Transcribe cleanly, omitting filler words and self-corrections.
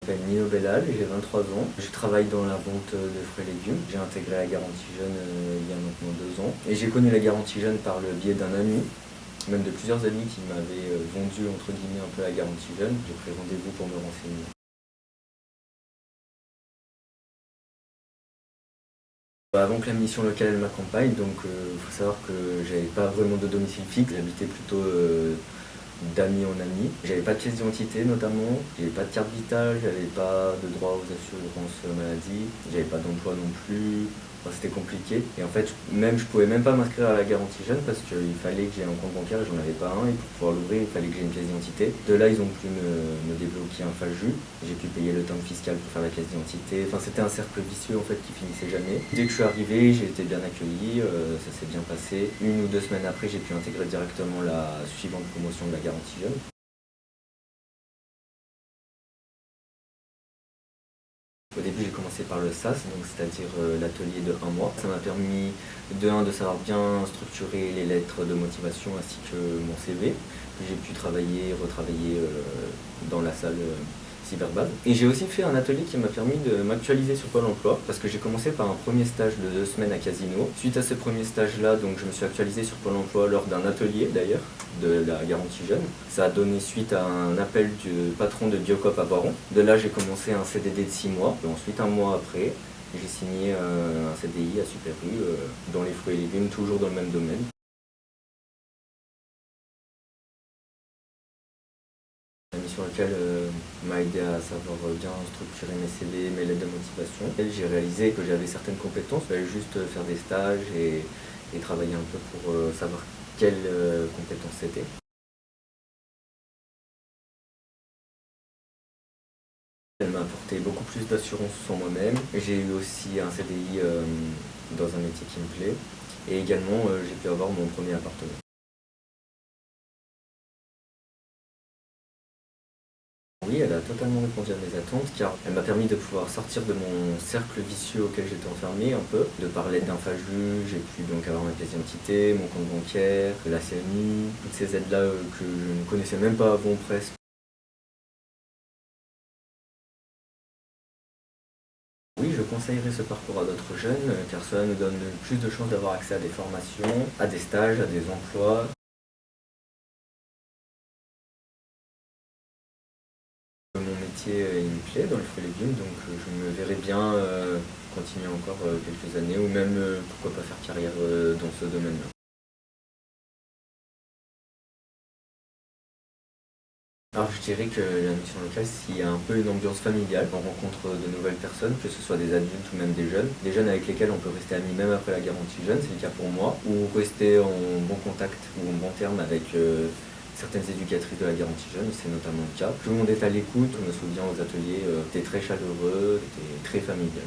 Je m'appelle Nino Bellal, j'ai 23 ans. Je travaille dans la vente de fruits et légumes. J'ai intégré la garantie jeune il y a maintenant 2 ans. Et j'ai connu la garantie jeune par le biais d'un ami, même de plusieurs amis qui m'avaient vendu entre guillemets un peu la garantie jeune. J'ai pris rendez-vous pour me renseigner. Avant que la mission locale elle m'accompagne, donc faut savoir que j'avais pas vraiment de domicile fixe, j'habitais plutôt d'amis en ami. J'avais pas de pièce d'identité notamment, j'avais pas de carte vitale, j'avais pas de droit aux assurances maladie, j'avais pas d'emploi non plus. Enfin, c'était compliqué. Et en fait, je pouvais même pas m'inscrire à la garantie jeune parce qu'il fallait que j'ai un compte bancaire et j'en avais pas un. Et pour pouvoir l'ouvrir, il fallait que j'ai une pièce d'identité. De là, ils ont pu me débloquer un FAJU. J'ai pu payer le timbre fiscal pour faire la pièce d'identité. Enfin, c'était un cercle vicieux en fait qui finissait jamais. Dès que je suis arrivé, j'ai été bien accueilli, ça s'est bien passé. 1 ou 2 semaines après, j'ai pu intégrer directement la suivante promotion de la garantie jeune. Au début, j'ai commencé par le SAS, donc c'est-à-dire l'atelier de 1 mois. Ça m'a permis de savoir bien structurer les lettres de motivation ainsi que mon CV. Puis j'ai pu travailler, retravailler dans la salle Cyberbase. Et j'ai aussi fait un atelier qui m'a permis de m'actualiser sur Pôle emploi parce que j'ai commencé par un premier stage de 2 semaines à Casino. Suite à ce premier stage-là, donc je me suis actualisé sur Pôle emploi lors d'un atelier d'ailleurs de la garantie jeune. Ça a donné suite à un appel du patron de Biocop à Baron. De là, j'ai commencé un CDD de 6 mois. Et ensuite, 1 mois après, j'ai signé un CDI à Super U dans les fruits et légumes, toujours dans le même domaine. La mission locale m'a aidé à savoir bien structurer mes CV, mes lettres de motivation. Et j'ai réalisé que j'avais certaines compétences, il fallait juste faire des stages et travailler un peu pour savoir quelles compétences c'était. Elle m'a apporté beaucoup plus d'assurance en moi-même. J'ai eu aussi un CDI dans un métier qui me plaît. Et également, j'ai pu avoir mon premier appartement. Oui, elle a totalement répondu à mes attentes car elle m'a permis de pouvoir sortir de mon cercle vicieux auquel j'étais enfermé un peu. De par l'aide d'un FAJU, j'ai pu donc avoir ma pièce d'identité, mon compte bancaire, la CMU, toutes ces aides-là que je ne connaissais même pas avant presque. Oui, je conseillerais ce parcours à d'autres jeunes car cela nous donne plus de chances d'avoir accès à des formations, à des stages, à des emplois. Mon métier, il me plaît dans les fruits et légumes, donc je me verrais bien continuer encore quelques années ou même pourquoi pas faire carrière dans ce domaine-là. Alors je dirais que la mission locale, s'il y a un peu une ambiance familiale, on rencontre de nouvelles personnes, que ce soit des adultes ou même des jeunes avec lesquels on peut rester amis même après la garantie jeune, c'est le cas pour moi, ou rester en bon contact ou en bon terme avec certaines éducatrices de la garantie jeune, c'est notamment le cas. Tout le monde est à l'écoute, je me souviens aux ateliers, c'était très chaleureux, c'était très familial.